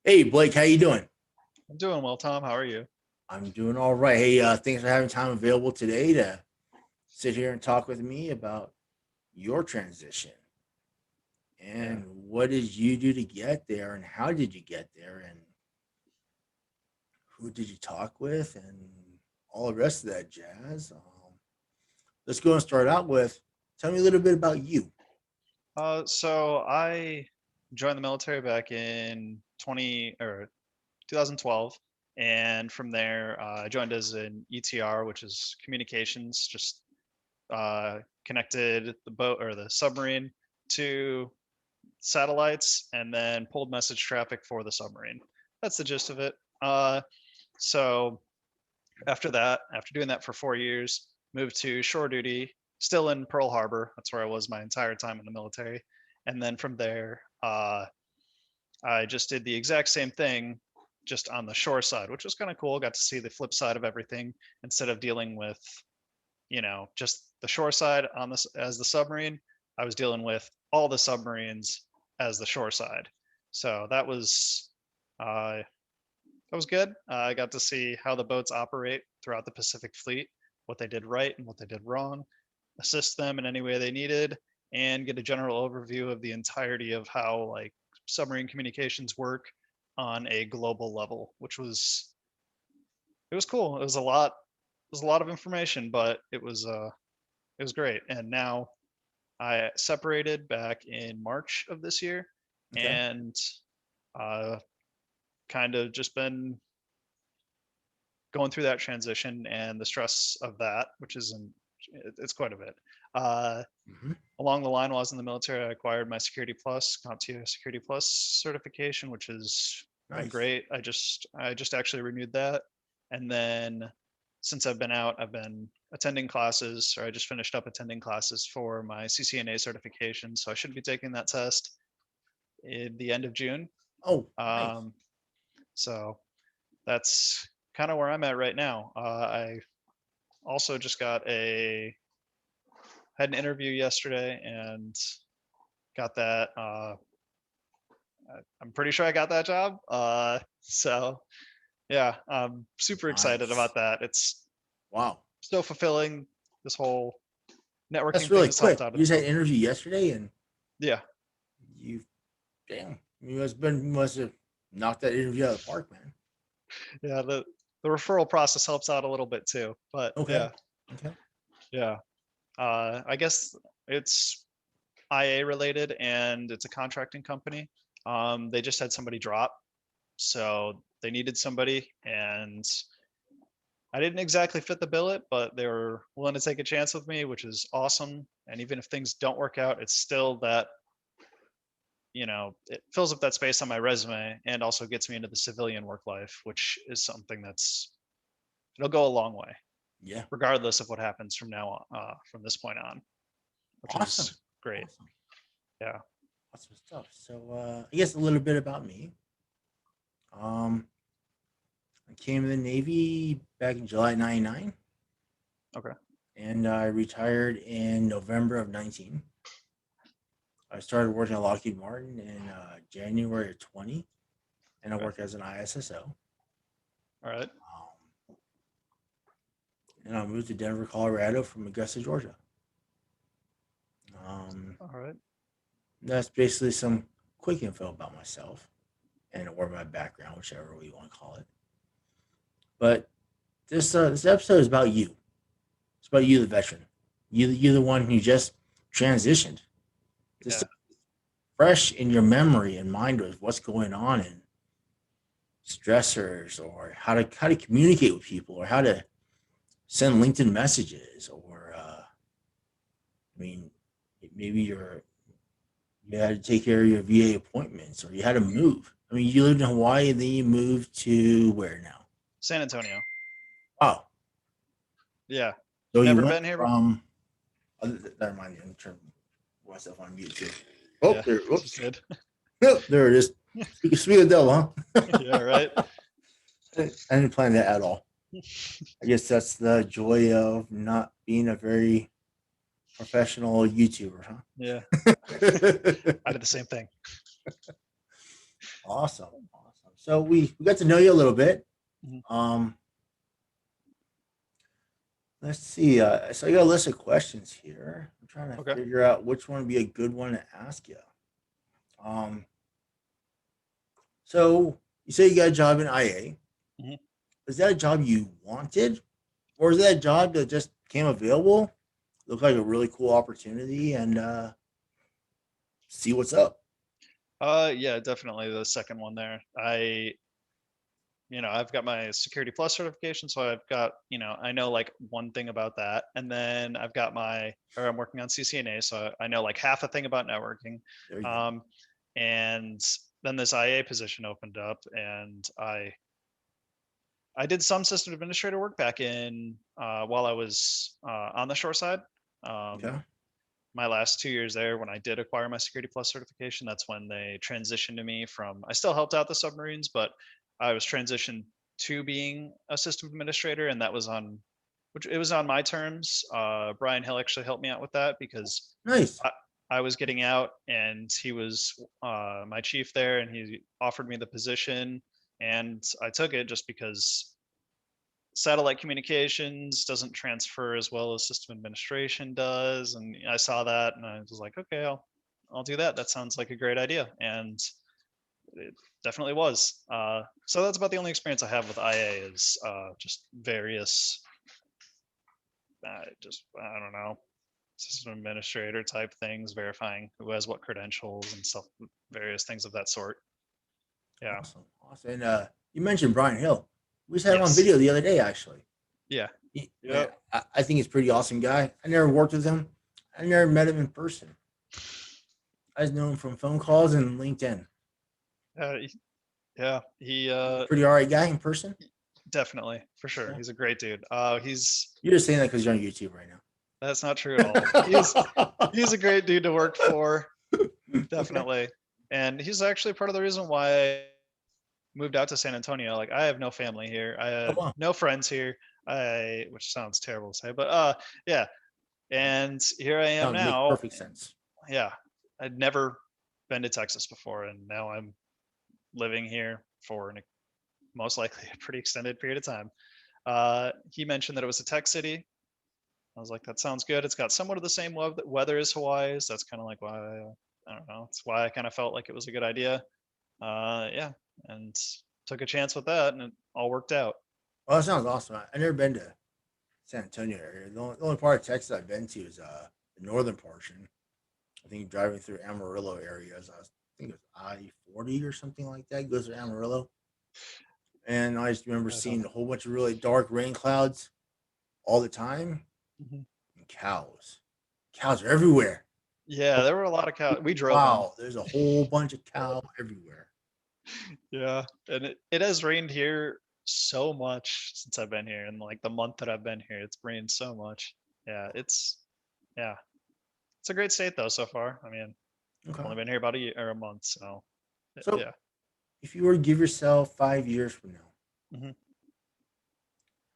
Hey Blake, how you doing? I'm doing well, Tom. How are you? I'm doing all right. Hey, thanks for having time available today to sit here and talk with me about your transition Yeah. and what did you do to get there and how did you get there and who did you talk with and all the rest of that jazz. Let's go and start out with tell me a little bit about you. So I joined the military back in 2012, and from there I joined as an ETR, which is communications, just connected the boat or the submarine to satellites, and then pulled message traffic for the submarine. That's the gist of it. So after that, after doing that for 4 years, moved to shore duty, still in Pearl Harbor. That's where I was my entire time in the military. And then from there, I just did the exact same thing, just on the shore side, which was kind of cool. Got to see the flip side of everything instead of dealing with, just the shore side on this as the submarine. I was dealing with all the submarines as the shore side. So uh, that was good. I got to see how the boats operate throughout the Pacific Fleet, what they did right and what they did wrong, assist them in any way they needed, and get a general overview of the entirety of how like submarine communications work on a global level, which was it was cool. It was a lot. It was a lot of information, but it was great. And now I separated back in March of this year, Okay. and uh, kind of just been going through that transition and the stress of that, which isn't it's quite a bit. Uh, Hmm. Along the line, while I was in the military, I acquired my Security Plus, CompTIA Security Plus certification, which has been Nice. great. I just actually renewed that, and then since I've been out, I've been attending classes, or I just finished up attending classes for my CCNA certification. So I should be taking that test in the end of June. Oh, nice. Um, so that's kind of where I'm at right now. I also just got a had an interview yesterday and got that. I'm pretty sure I got that job. So yeah, I'm super excited Nice. about that. It's Wow. so fulfilling. This whole That's networking thing really has helped quick. out a You just had ton. an interview yesterday and Yeah, you damn. You must have knocked that interview out of the park, man. yeah. The referral process helps out a little bit too. But Okay. yeah, Okay. yeah. I guess it's IA related and it's a contracting company. They just had somebody drop, so they needed somebody, and I didn't exactly fit the billet, but they were willing to take a chance with me, which is awesome. And even if things don't work out, it's still that, it fills up that space on my resume and also gets me into the civilian work life, which is something it'll go a long way, Yeah. regardless of what happens from now on, from this point on, which Awesome. is great. Awesome. Yeah. Awesome stuff. So I guess a little bit about me. Um I came in the Navy back in July '99 Okay. and I retired in November of 19. I started working at Lockheed Martin in January of 20 and I Okay. worked as an ISSO. All right. Um, and I moved to Denver, Colorado from Augusta, Georgia. Um, All right. that's basically some quick info about myself and or my background, whichever way you want to call it. But this episode is about you. It's about you, the veteran. You the one who just transitioned. This Yeah. is fresh in your memory and mind of what's going on and stressors or how to communicate with people or how to send LinkedIn messages or I mean maybe you had to take care of your VA appointments or you had to move. I mean you lived in Hawaii and then you moved to where now? San Antonio. Wow. Yeah. So you Never went been here. from never mind, I'm turning myself on mute too. Oh Yeah. there Just whoops. did. Nope, there it is. Speak of the devil, huh? Yeah. Right. I didn't plan that at all. I guess that's the joy of not being a very professional YouTuber, Yeah. huh? I did the same thing. Awesome, awesome. So we got to know you a little bit. Mhm. Let's see. So I got a list of questions here. I'm trying to Okay. figure out which one would be a good one to ask you. Um, so you say you got a job in IA. Mhm. Is that a job you wanted, or is that a job that just came available? Looked like a really cool opportunity, and see what's up. Yeah, definitely the second one there. I've got my Security Plus certification, so I've got, I know like one thing about that, and then I'm working on CCNA, so I know like half a thing about networking, There you go. um, and then this IA position opened up, and I did some system administrator work back in while I was on the shore side. Um, Okay. my last 2 years there, when I did acquire my Security Plus certification, that's when they transitioned to me from. I still helped out the submarines, but I was transitioned to being a system administrator, and that was on, which it was on my terms. Brian Hill actually helped me out with that because Nice. I, I was getting out, and he was my chief there, and he offered me the position, and I took it just because satellite communications doesn't transfer as well as system administration does, and I saw that and I was like, okay, I'll do that. That sounds like a great idea, and it definitely was. So that's about the only experience I have with IA is just various, just I don't know, system administrator type things, verifying who has what credentials and stuff, various things of that sort. Yeah. Awesome. Awesome. And you mentioned Brian Hill. We just had him on Yes. video the other day, actually. Yeah. Man, Yep. I think he's a pretty awesome guy. I never worked with him. I never met him in person. I just know him from phone calls and LinkedIn. Uh, yeah. He's a pretty all right guy in person. Definitely, for sure. Yeah. He's a great dude. You're just saying that because you're on YouTube right That's not true at all. now. He's a great dude to work for, Okay. definitely. And he's actually part of the reason why I moved out to San Antonio. Like I have no family here. I Oh, had wow. no friends here. Which sounds terrible to say, but yeah. And here I am That makes now. perfect sense. Yeah. I'd never been to Texas before, and now I'm living here for most likely a pretty extended period of time. He mentioned that it was a tech city. I was like, that sounds good. It's got somewhat of the same weather as Hawaii. So that's kind of like why I don't know. It's why I kind of felt like it was a good idea. Yeah, and took a chance with that, and it all worked out. Well, that sounds awesome. I never been to San Antonio area. The only part of Texas I've been to is the northern portion. I think driving through Amarillo areas. I think it was I-40 or something like that. Goes through Amarillo, and I just remember Right on. seeing a whole bunch of really dark rain clouds all the time, Mhm. and cows. Cows are everywhere. Yeah, there were a lot of cows. We drove in. Wow, there's a whole bunch of cow everywhere. Yeah, and it has rained here so much since I've been here, and like the month that I've been here, it's rained so much. Yeah, yeah, it's a great state though so far. I mean, I've Okay. only been here about a year or a month, so So yeah. if you were to give yourself 5 years from now, Mhm.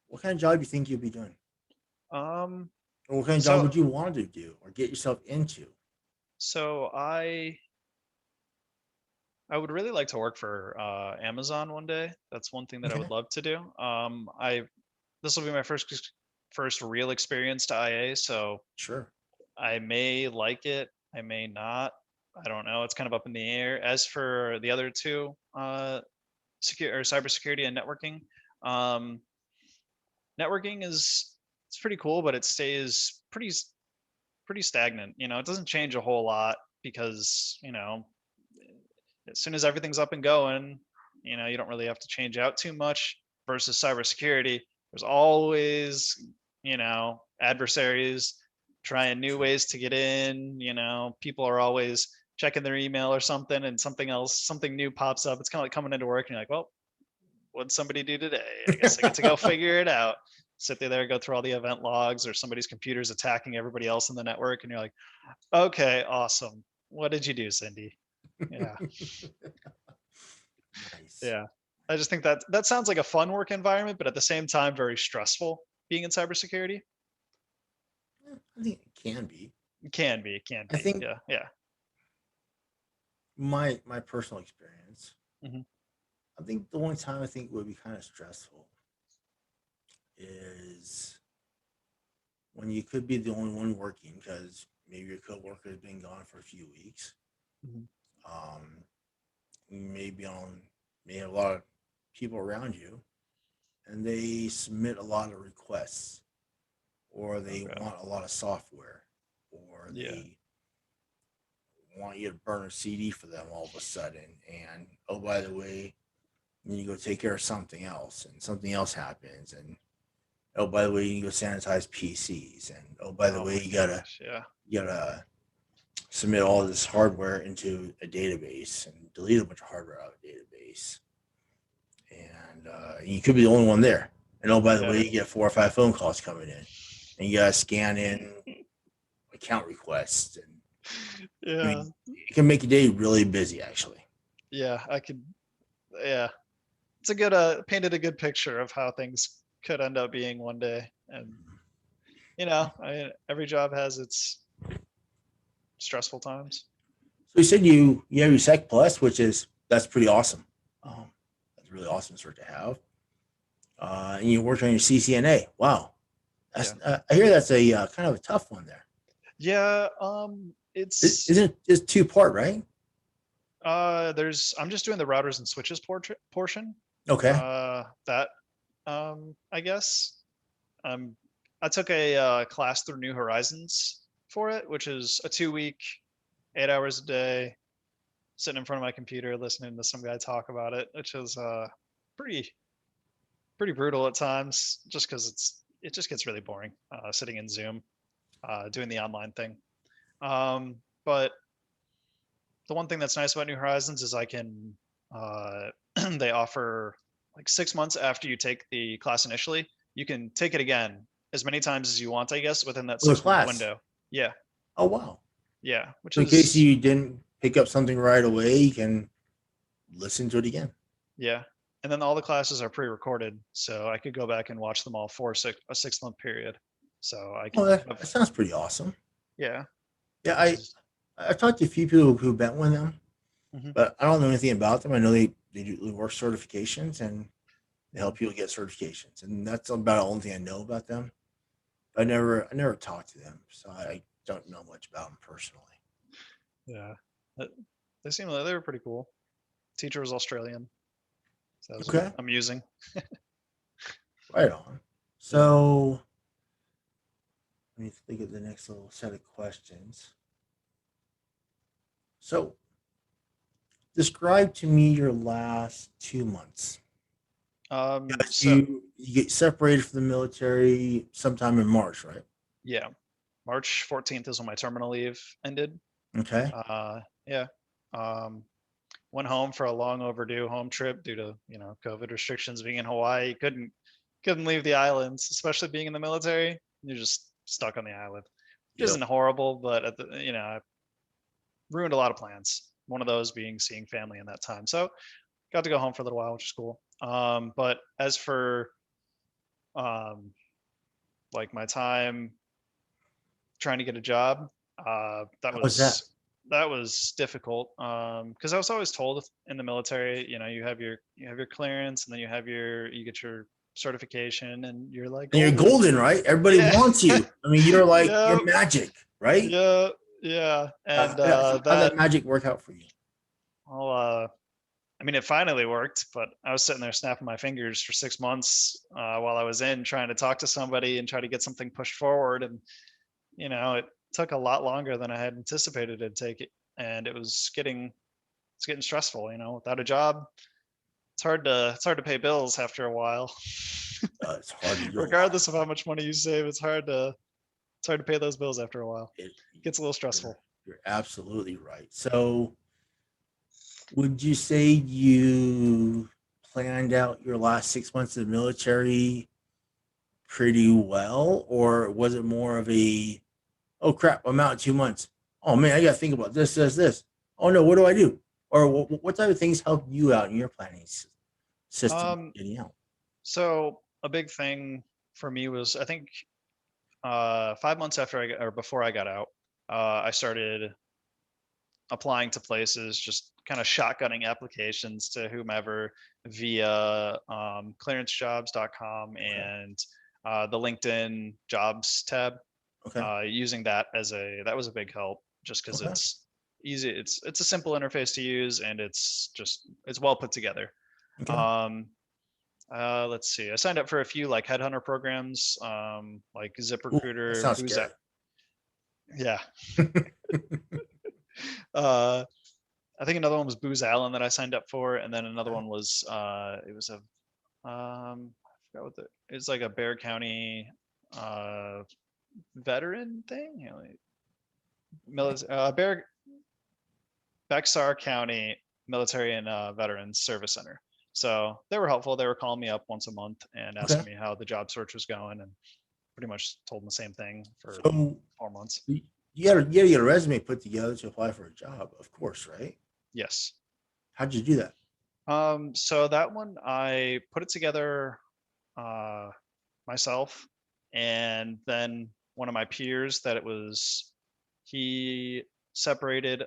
what kind of job do you think you'll be doing? Um, Or what kind of job so would you want to do or get yourself into? so I would really like to work for Amazon one day. That's one thing that I would Okay. love to do. I This will be my first real experience to IA, so Sure. I may like it, I may not. I don't know. It's kind of up in the air. As for the other two, secure or cybersecurity and networking, um, networking is it's pretty cool, but it stays pretty stagnant. It doesn't change a whole lot because as soon as everything's up and going, you don't really have to change out too much. Versus cybersecurity, there's always adversaries trying new True. ways to get in. People are always checking their email or something, and something new pops up. It's kind of like coming into work and you're like, well, what'd somebody do today? I guess I get to go figure it out. Sit there, go through all the event logs, or somebody's computer's attacking everybody else in the network, and you're like, okay, awesome. What did you do, Cindy? Yeah. Nice. Yeah. I just think that sounds like a fun work environment, but at the same time, very stressful being in cybersecurity. I think it can be. It can be. It can I be. think Yeah. Yeah. my personal experience, Hmm. I think the one time I think would be kind of stressful is when you could be the only one working because maybe your coworker has been gone for a few weeks. Mhm. Um, maybe on may have a lot of people around you, and they submit a lot of requests, or they Okay. want a lot of software, or Yeah. they want you to burn a CD for them all of a sudden. And oh, by the way, you go take care of something else, and something else happens, and oh, by the way, you go sanitize PCs, and oh, by the Oh way, my gosh. Yeah. you gotta submit all this hardware into a database and delete a bunch of hardware out of the database. And you could be the only one there. And oh, by the Yeah. way, you get 4 or 5 phone calls coming in, and you gotta scan in account requests. And I Yeah. mean, it can make your day really busy, actually. Yeah. I could. Yeah. It's a good painted a good picture of how things could end up being one day. And I mean, every job has its stressful times. So you said you have your Sec Plus, which is that's pretty awesome. Mhm. That's really awesome sort to have. And you worked on your CCNA. Wow, Yeah. I hear that's a kind of a tough one there. Yeah. It's Isn't it's 2 part, right? I'm just doing the routers and switches portion. Okay. That I guess. Um I took a class through New Horizons for it, which is a 2 week, 8 hours a day, sitting in front of my computer listening to some guy talk about it, which is pretty pretty brutal at times, just because it just gets really boring sitting in Zoom doing the online thing. But the one thing that's nice about New Horizons is I can they offer like 6 months after you take the class initially, you can take it again as many times as you want, I guess, within that For the 6 month class. window. Yeah, Oh wow. yeah, which So in case is you didn't pick up something right away, you can listen to it again. yeah. And then all the classes are pre-recorded, so I could go back and watch them all for a 6 month period. So I Oh, could that have sounds pretty awesome. yeah, Yeah, which is I've talked to a few people who bet with them, mhm, but I don't know anything about them. I know they do work certifications and they mhm. help people get certifications, and that's about the only thing I know about them. I never talked to them, so I don't know much about them personally. Yeah. Uh, They seem like they were pretty cool. Teacher was Australian, so that was Okay, amusing. right on. Yeah. So let me think of the next little set of questions. So describe to me your last 2 months. Yes, So you get separated from the military sometime in March, right? yeah, March 14th is when my terminal leave ended. Okay. Yeah. Um, Went home for a long overdue home trip due to COVID restrictions. Being in Hawaii, couldn't leave the islands, especially being in the military. You're just stuck on the island, which Yep. isn't horrible, but I ruined a lot of plans. One of those being seeing family in that time. So got to go home for a little while, which is cool. But as for um, like my time trying to get a job, How was that? that was difficult because I was always told in the military, you have your clearance, and then you get your certification, and you're like And you're golden. golden, right? Everybody Yeah, wants you. I mean, you're like yeah, you're magic, right? yeah, yeah. And How that magic work out for you? well, I mean, it finally worked, but I was sitting there snapping my fingers for 6 months while I was in trying to talk to somebody and try to get something pushed forward. And, it took a lot longer than I had anticipated it'd take it. And it's getting stressful, without a job. It's hard to pay bills after a while. It's hard to do a lot. Regardless of how much money you save, it's hard to pay those bills after a while. It, It gets a little you're, stressful. you're absolutely right. So, would you say you planned out your last 6 months of the military pretty well, or was it more of a oh crap, I'm out in 2 months. Oh man, I got to think about this. Oh no, what do I do? Or what type of things help you out in your planning system Um, getting out? so a big thing for me was, I think, 5 months after or before I got out, I started applying to places, just kind of shotgunning applications to whomever via clearancejobs.com Okay. and the LinkedIn jobs tab. Okay. Using that that was a big help, just because Okay. it's easy. It's a simple interface to use, and it's well put together. Okay. Um, let's see. I signed up for a few like headhunter programs, like Ooh, that ZipRecruiter, sounds Booz. scary. Yeah. Uh, I think another one was Booz Allen that I signed up for, and then another one was it was a I forgot what it's like a Bear County veteran thing. You know, like Bear Bexar County Military and Veterans Service Center. So they were helpful. They were calling me up once a month and Okay. asking me how the job search was going, and pretty much told them the same thing for So 4 months. you gotta get a resume put together to apply for a job, of course, right? Yes. How'd you do that? So that one I put it together myself, and then one of my peers that he separated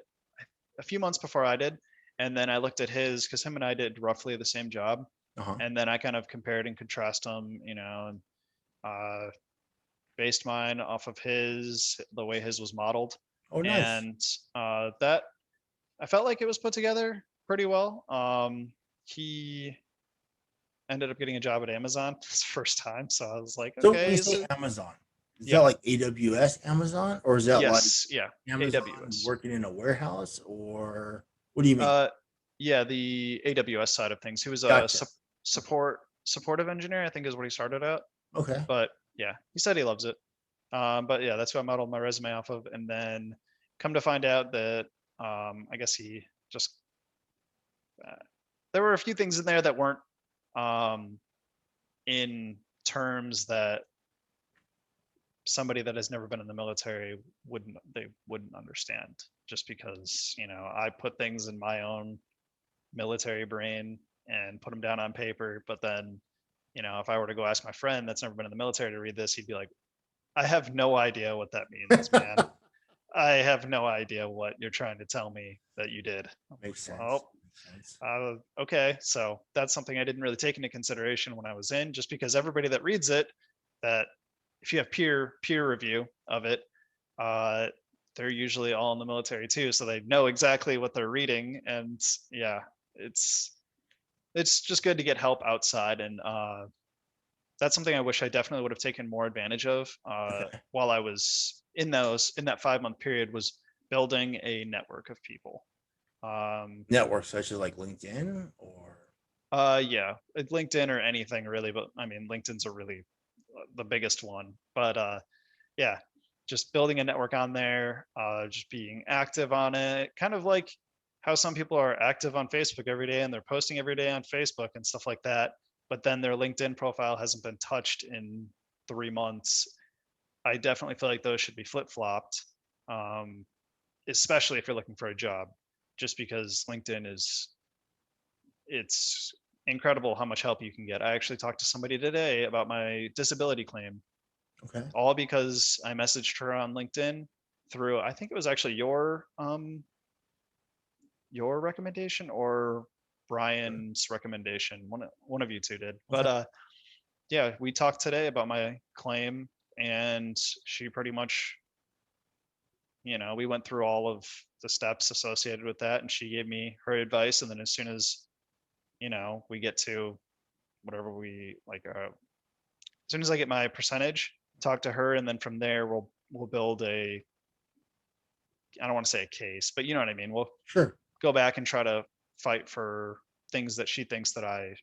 a few months before I did, and then I looked at his, because him and I did roughly the same job, Uh-huh. and then I kind of compared and contrast them, and uh, based mine off of the way his was modeled, Oh, nice. and that I felt like it was put together pretty well. He ended up getting a job at Amazon his first time, so I was like, So when okay, you say Amazon, is that yeah, like AWS Amazon, or is that like yes, yeah, Amazon AWS. working in a warehouse, or what do you mean? Uh, yeah, the AWS side of things. He was a Gotcha. Okay. supportive engineer, I think is what he started out. Okay. But yeah, he said he loves it. But yeah, that's what I modeled my resume off of. And then come to find out that I guess he just uh, there were a few things in there that weren't um, in terms that somebody that has never been in the military wouldn't understand, just because I put things in my own military brain and put them down on paper. But then, if I were to go ask my friend that's never been in the military to read this, he'd be like, I have no idea what that means, man. I have no idea what you're trying to tell me that you did. I'm like, Makes sense. well, Makes sense. okay. So that's something I didn't really take into consideration when I was in, just because everybody that reads it, that if you have peer review of it, uh, they're usually all in the military too, so they know exactly what they're reading. And yeah, it's it's just good to get help outside, and that's something I wish I definitely would have taken more advantage of Okay. while I was in that 5 month period, was building a network of people. Um, Networks such as like LinkedIn or yeah, LinkedIn or anything really, but I mean LinkedIn's a really the biggest one. But yeah, just building a network on there, just being active on it, kind of like how some people are active on Facebook every day and they're posting every day on Facebook and stuff like that, but then their LinkedIn profile hasn't been touched in 3 months. I definitely feel like those should be flip-flopped, um, especially if you're looking for a job, just because LinkedIn it's incredible how much help you can get. I actually talked to somebody today about my disability claim, okay. all because I messaged her on LinkedIn through, I think it was actually your recommendation or Sure. Brian's recommendation. One of you two did. Okay. But yeah, we talked today about my claim, and she pretty much, we went through all of the steps associated with that, and she gave me her advice. And then as soon as, we get to whatever we like, as soon as I get my percentage, talk to her, and then from there we'll build I don't want to say a case, but you know what I mean. We'll Sure. go back and try to fight for things that she thinks that I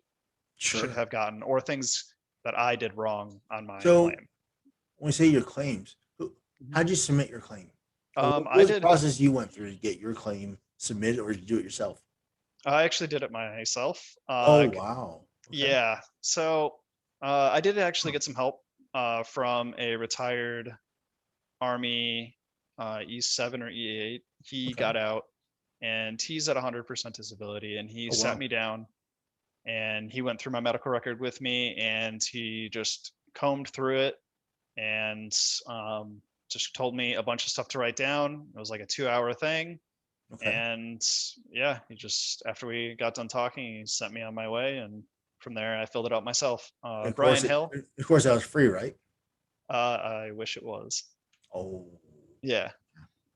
should Sure. have gotten, or things that I did wrong on my So claim. when you say your claims, Mhm. how'd you submit your claim? Or what I was the did. process you went through to get your claim submitted, or did you do it yourself? I actually did it myself. Oh, wow. Okay. Yeah. So I did actually Huh. get some help from a retired Army E7 or E8. He Okay. got out, and he's at 100% disability, and he Oh, sat wow. me down and he went through my medical record with me, and he just combed through it, and just told me a bunch of stuff to write down. It was like a 2 hour thing. Okay. And yeah, he just, after we got done talking, he sent me on my way, and from there I filled it out myself. Of Brian course, Hill. of course, that was free, right? I wish it was. Oh, Yeah,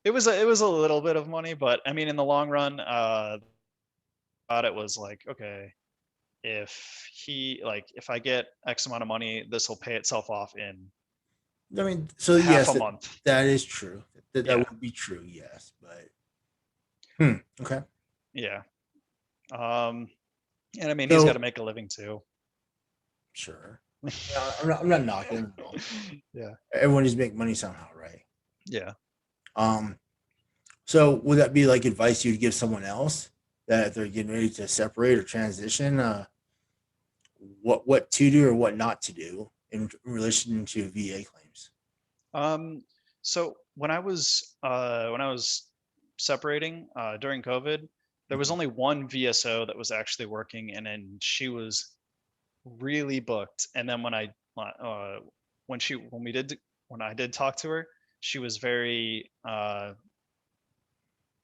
it was a little bit of money, but I mean, in the long run, thought it was like, okay, if I get X amount of money, this will pay itself off in I mean, so half yes, a month. that is true. That Yeah, would be true. Yes, but okay. yeah. Um, and I mean, he's got to So make a living too. sure. I'm not knocking him at all. Yeah, Everyone needs to make money somehow, right? yeah. Um, so would that be like advice you'd give someone else that if they're getting ready to separate or transition? What to do or what not to do in relation to VA claims? Um, so when I was separating during COVID, there was Mhm. only one VSO that was actually working, and then she was really booked. And then when I did talk to her, she was very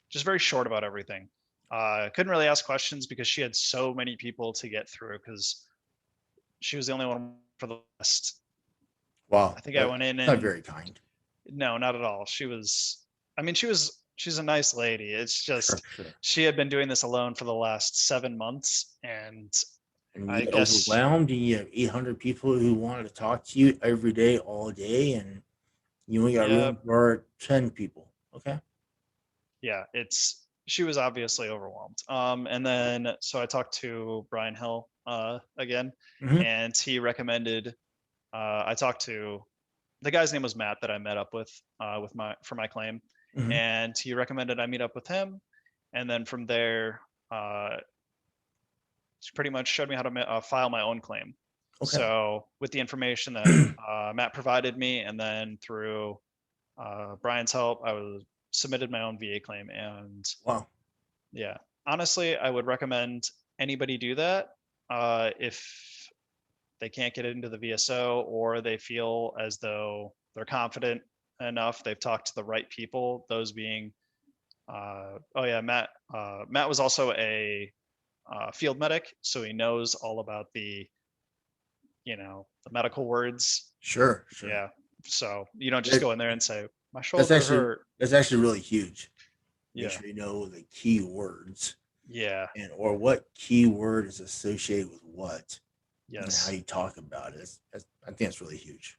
just very short about everything. Couldn't really ask questions because she had so many people to get through, because she was the only one for the last. Wow, I think I that's went in not and very kind. no, not at all. I mean, she's a nice lady. It's Sure, just sure. she had been doing this alone for the last 7 months, and And you I get guess, overwhelmed, and you have 800 people who want to talk to you every day, all day, and you only got yeah, room for 10 people. Okay. yeah, she was obviously overwhelmed. And then so I talked to Brian Hill again, Hmm. and he recommended. I talked to the guy's name was Matt that I met up with my for my claim, Hmm. and he recommended I meet up with him, and then from there, uh, he pretty much showed me how to file my own claim. Okay. So with the information that Matt provided me, and then through Brian's help, I was submitted my own VA claim, and Wow. yeah, honestly, I would recommend anybody do that if they can't get into the VSO, or they feel as though they're confident enough, they've talked to the right people. Those being, oh yeah, Matt was also a field medic, so he knows all about the medical words. Sure, sure. Yeah, so you don't just That, go in there and say my that's shoulder actually hurt. that's actually really huge. Make Yeah, sure you know the key words yeah, and or what keyword is associated with what and how yes, you talk about it. I think that's really huge.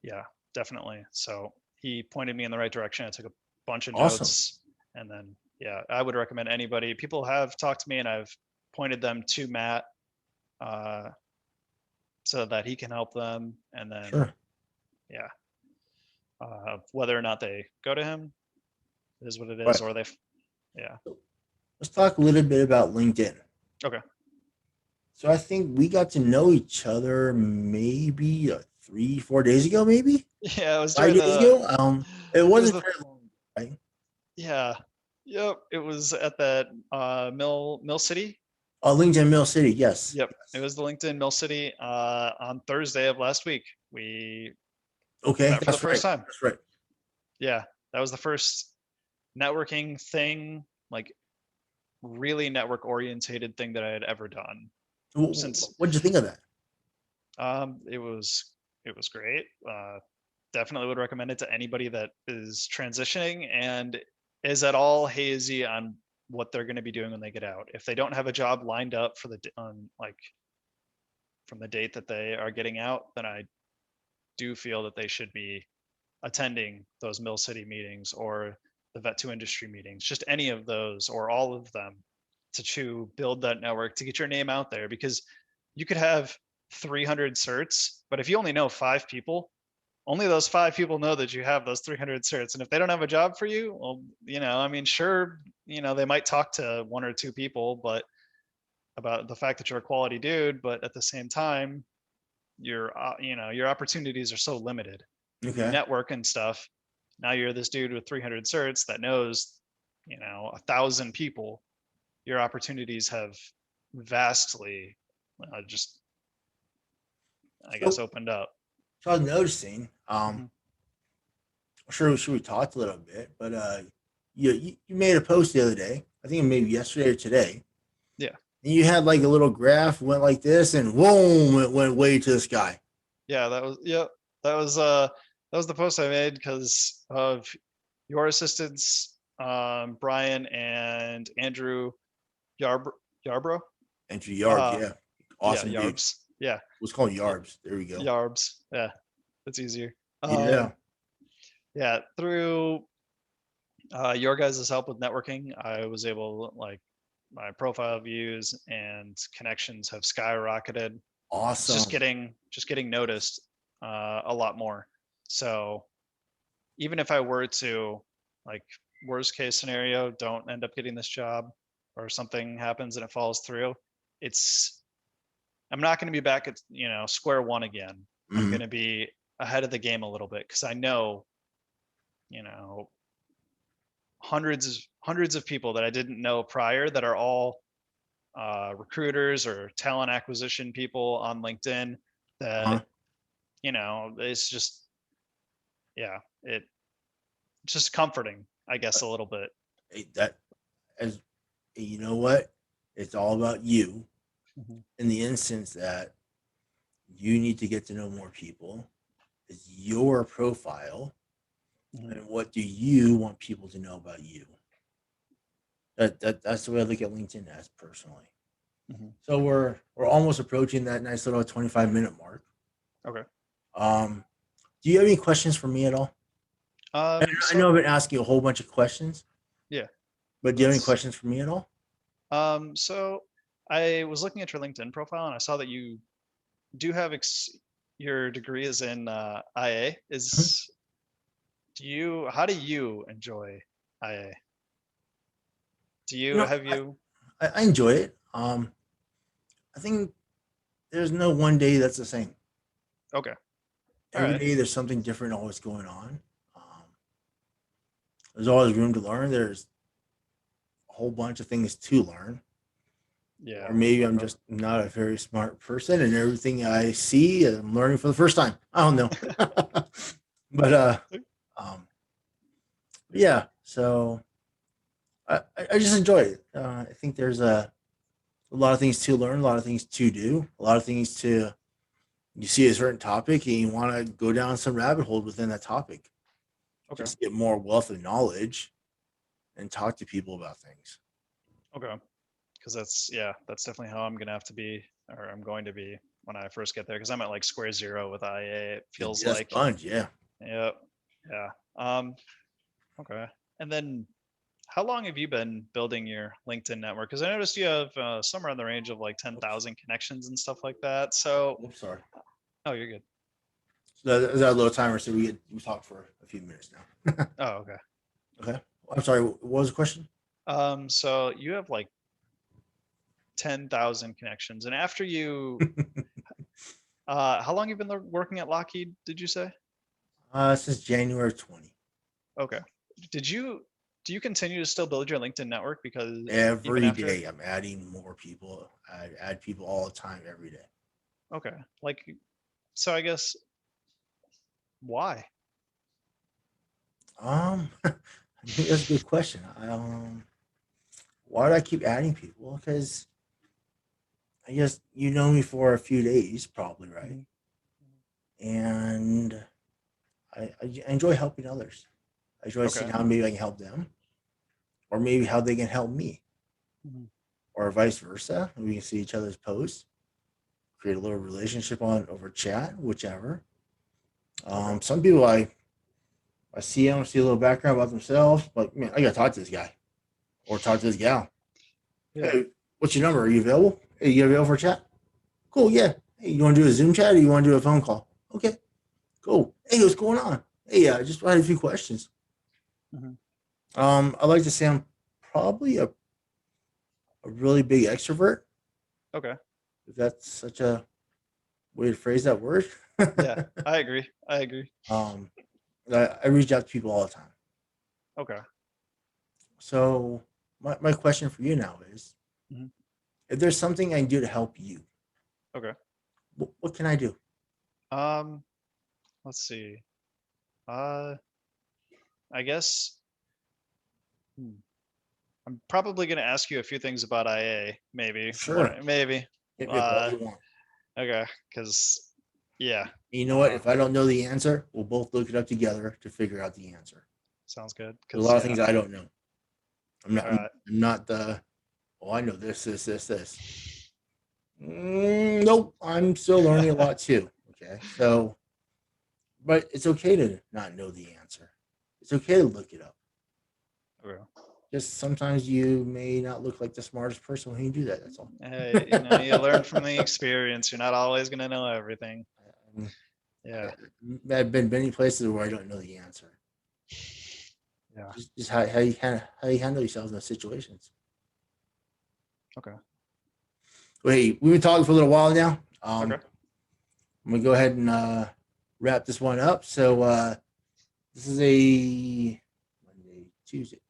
yeah, definitely. So he pointed me in the right direction. I took a bunch of Awesome. notes, and then yeah, I would recommend anybody. People have talked to me, and I've pointed them to Matt uh, so that he can help them. And then Sure. yeah, whether or not they go to him is what it All is, right. or yeah. So let's talk a little bit about LinkedIn. Okay. So I think we got to know each other maybe 3, 4 days ago, maybe Yeah, it was during 5 days the. ago. It It was wasn't the. very long, right? Yeah. Yep. It was at that Mill City. LinkedIn Mill City, yes. Yep. It was the LinkedIn Mill City on Thursday of last week. We Okay, met for the that's first right. time. That's right. Yeah, that was the first networking thing, like really network orientated thing that I had ever done since. What did you think of that? It was great. Definitely would recommend it to anybody that is transitioning and is at all hazy on what they're going to be doing when they get out. If they don't have a job lined up for like from the date that they are getting out, then I do feel that they should be attending those Mill City meetings or the Vet to Industry meetings, just any of those or all of them, to build that network, to get your name out there, because you could have 300 certs, but if you only know 5 people, only those 5 people know that you have those 300 certs. And if they don't have a job for you, well, I mean, sure, they might talk to 1 or 2 people, but about the fact that you're a quality dude, but at the same time, your opportunities are so limited. You Okay. network and stuff. Now you're this dude with 300 certs that knows, 1,000 people. Your opportunities have vastly just, I guess, So, opened up. so I was noticing, Mhm. sure we talked a little bit, but you made a post the other day. I think maybe yesterday or today. Yeah. And you had like a little graph went like this, and boom, it went way to the sky. Yeah, that was the post I made because of your assistants, Brian and Andrew Yarb Yarbrough. Entry Yarbs, Uh, yeah, yeah, awesome dude. Yarbs. Yeah, What's called y- Yarbs? There we go. Yarbs. Yeah, it's easier. Yeah, Yeah, through your guys' help with networking, I was able like my profile views and connections have skyrocketed. It's awesome. just getting noticed a lot more. So even if I were to, like, worst case scenario, don't end up getting this job or something happens and it falls through, it's I'm not going to be back at, square one again. I'm Hmm. going to be ahead of the game a little bit because I know, you know, hundreds of people that I didn't know prior that are all recruiters or talent acquisition people on LinkedIn that, Uh-huh. it's just, yeah, it's just comforting, I guess, a little bit. That as you know what, it's all about you Mhm, in the instance that you need to get to know more people. It's your profile, mhm, and what do you want people to know about you? That's the way I look at LinkedIn as personally. mhm. So we're almost approaching that nice little 25-minute mark. Okay. Um, do you have any questions for me at all? I know So I've been asking you a whole bunch of questions, yeah, but do you have any that's questions for me at all? so I was looking at your LinkedIn profile and I saw that you do have your degree is in IA. Mhm. Is do you how do you enjoy IA? Do You you know, have you I enjoy it. I think there's no one day that's the same. Okay. All Every right. day there's something different always going on. Um, there's always room to learn. There's a whole bunch of things to learn. Or Yeah. maybe I'm just not a very smart person, and everything I see, I'm learning for the first time. I don't know. But um, yeah. So I just enjoy it. I think there's a lot of things to learn, a lot of things to do, a lot of things to you see a certain topic and you want to go down some rabbit hole within that topic, Okay. just get more wealth of knowledge and talk to people about things. Okay. Because that's definitely how I'm gonna have to be, or I'm going to be when I first get there. Because I'm at like square zero with IA. It feels Just like, sponge, yeah. yep, yeah. Okay. And then, how long have you been building your LinkedIn network? Because I noticed you have somewhere in the range of like Oops, 10,000 connections and stuff like that. So, oops, sorry. oh, you're good. So that little timer, so we talk for a few minutes now. Oh, okay. Okay. I'm sorry. What was the question? So you have like 10,000 connections, and after you, how long you been working at Lockheed? Did you say? Since January 20. Okay. Did you do you continue to still build your LinkedIn network because even Every after? day I'm adding more people. I add people all the time, every day. Okay. Like, so I guess why? I think that's a good question. Why do I keep adding people? Because I guess you know me for a few days, probably, right? Mhm. And I enjoy helping others. I enjoy seeing Okay. how maybe I can help them, or maybe how they can help me, Mhm. or vice versa. We can see each other's posts, create a little relationship on over chat, whichever. Okay. Some people I see them, see a little background about themselves, like man, I gotta talk to this guy or talk to this gal. Yeah. Hey, what's your number? Are you available? Hey, you available for a chat? Cool, yeah. Hey, you want to do a Zoom chat or you want to do a phone call? Okay, cool. Hey, what's going on? Hey, I just had a few questions. Mhm. I like to say I'm probably a really big extrovert, Okay. if that's such a way to phrase that word. Yeah. I agree. I agree. um, I reach out to people all the time. Okay. So my question for you now is, Mhm. if there's something I can do to help you, Okay. what can I do? Um, let's see. Uh, I guess I'm probably going to ask you a few things about IA, maybe. Sure. Maybe. Hit me up all you want. Okay, because yeah, You know what? If I don't know the answer, we'll both look it up together to figure out the answer. sounds good. There's a lot of things I don't know. I'm not. All right. I'm not the. Oh, I know this. Nope. I'm still learning a lot too. Okay. So, but it's okay to not know the answer. It's okay to look it up. Okay. Just sometimes you may not look like the smartest person when you do that. That's all. Hey, you know, you learn from the experience. You're not always going to know everything. Yeah. I've been many places where I don't know the answer. Yeah. Just how you handle yourself in those situations. Okay. Wait, we've been talking for a little while now. Okay. I'm gonna go ahead and wrap this one up. So this is a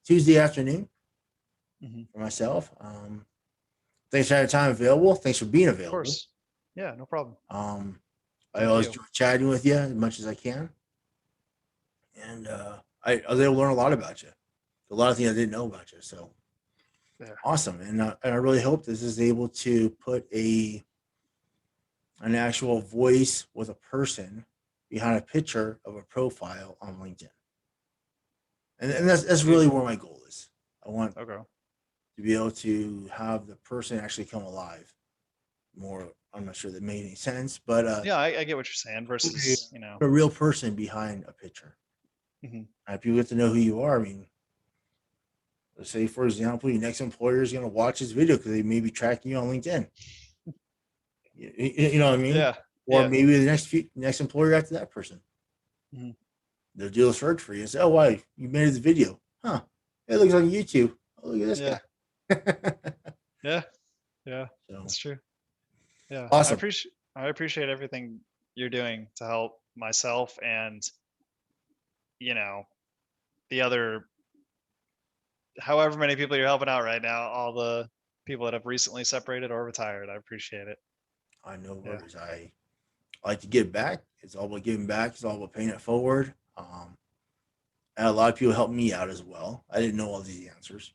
Tuesday afternoon for myself. Thanks for having time available. Thanks for being available. Of course. Yeah, no problem. I always enjoy chatting with you as much as I can, and I was able to learn a lot about you. A lot of things I didn't know about you. So awesome, and I really hope this is able to put an actual voice with a person behind a picture of a profile on LinkedIn. And that's really where my goal is. I want to be able to have the person actually come alive more. I'm not sure that made any sense, but yeah, I get what you're saying versus, you know, a real person behind a picture. People get to know who you are. I mean, let's say, for example, your next employer is going to watch this video because they may be tracking you on LinkedIn. You know what I mean? Yeah. Or maybe the next employer after that person. They'll do a search for you and say, "Oh, wow, you made this video, huh? It looks like YouTube. Oh, look at this guy." Yeah, that's true. Yeah, awesome. I appreciate everything you're doing to help myself and, you know, the other, however many people you're helping out right now, all the people that have recently separated or retired. I appreciate it. I know worries. I like to give back. It's all about giving back. It's all about paying it forward. And a lot of people helped me out as well. I didn't know all these answers.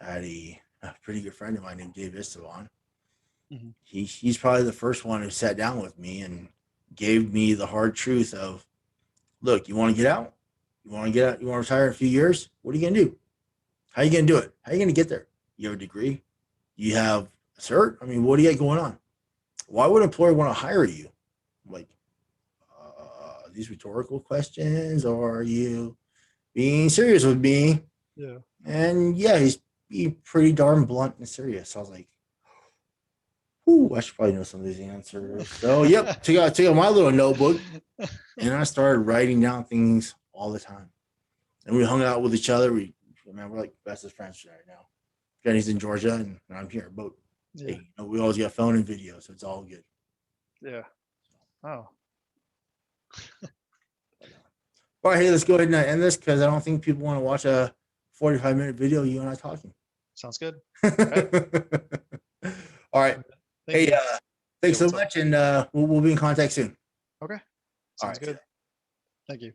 I had a pretty good friend of mine named Dave Esteban. He's probably the first one who sat down with me and gave me the hard truth of, look, you want to get out? You want to get out? You want to retire in a few years? What are you going to do? How are you going to do it? How are you going to get there? You have a degree? You have a cert? I mean, what do you got going on? Why would an employer want to hire you? I'm like, these rhetorical questions, or are you being serious with me? Yeah. And yeah, he's being pretty darn blunt and serious. So I was like, ooh, I should probably know some of these answers. So yep, took out my little notebook and I started writing down things all the time. And we hung out with each other. We're like bestest friends right now. Jenny's in Georgia and I'm here. But hey, you know, we always got phone and video, so it's all good. Yeah. Oh. All right, hey, let's go ahead and end this because I don't think people want to watch a 45-minute video of you and I talking. Sounds good. All right. Hey, thanks so much, and we'll be in contact soon. Okay. Sounds good. Thank you.